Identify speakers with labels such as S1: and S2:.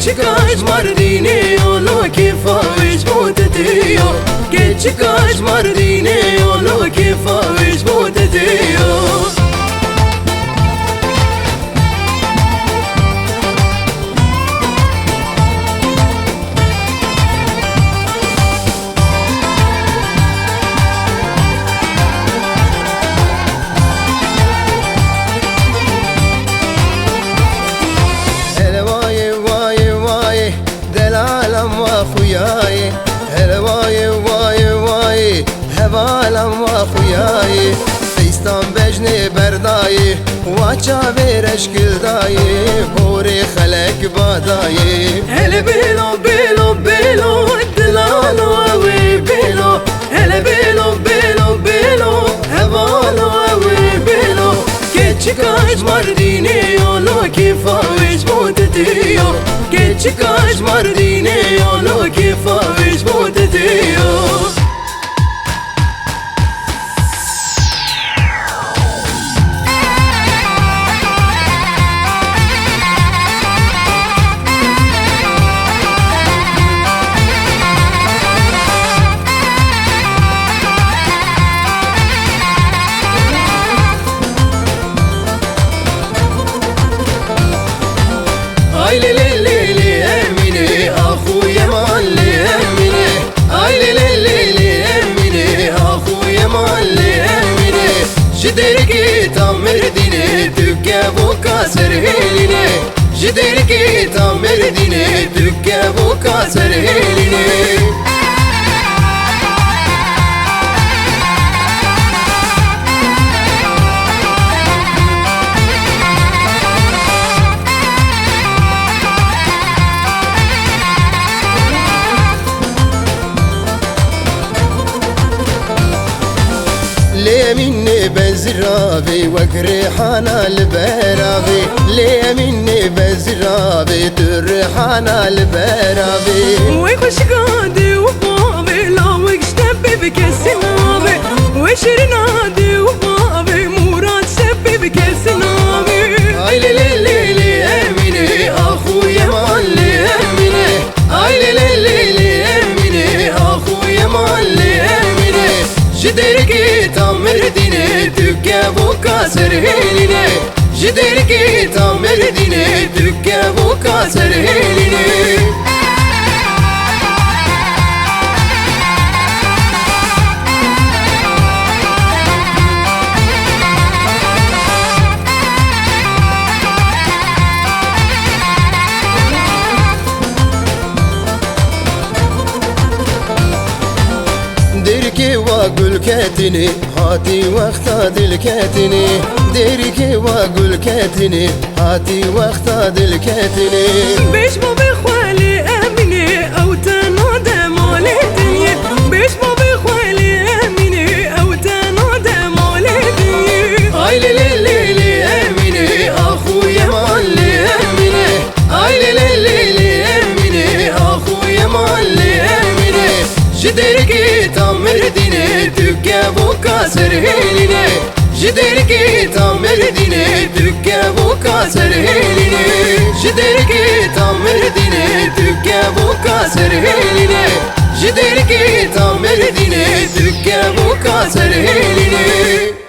S1: Geçikaş Mardini yolu kifaviş mutetiyo Geçikaş Mardini yolu kifaviş mutetiyo خویای هلوای وای وای هوالم و خویای فیستان بجنه بردای واچا برش کلدای بوری خلق بادای هل بیلو بیلو بیلو دلالو اوی بیلو هل بیلو بیلو بیلو هوالو اوی بیلو Geçikaş Mardini yolu kifaviş mutetiyo Geçikaş Mardini yolu kifaviş mutetiyo Ay le le le le emine ahu yaman le emine Ay le le le le emine ahu yaman le emine Jider ki tam merdine tükke bu kasır eline Jider ki tam merdine tükke bu kasır eline ليمني بزرابي وكريحانا البرابي ليمني بزرابي تريحانا البرابي
S2: ويخش قادي وبابي لا ويشتبي بكسنابي وشرنادي وبابي مراد سبي بكسنابي
S1: اي لي لي لي لي اميني اخويا مالي اميني اي لي لي لي لي اميني اخويا مالي اميني جدركي tam merdine tükke bu kasır eline Jiderki tam merdine tükke bu kasır eline دركي واقول كاتني هاتي وقتا دلكاتني دركي واقول كاتني هاتي وقتا دلكاتني
S2: بيش بابي خوالي اميني او تنادى مالي دنيا بيش بابي خوالي اميني او تنادى مالي دنيا
S1: اي لي لي لي لي اميني اخويا مالي اميني اي لي لي لي لي اميني اخويا مالي اميني جدركي tam merdine tükke bu kasır eline Jiderki tam merdine tükke bu kasır eline Jiderki tam merdine tükke bu kasır eline Jiderki tam merdine tükke bu kasır eline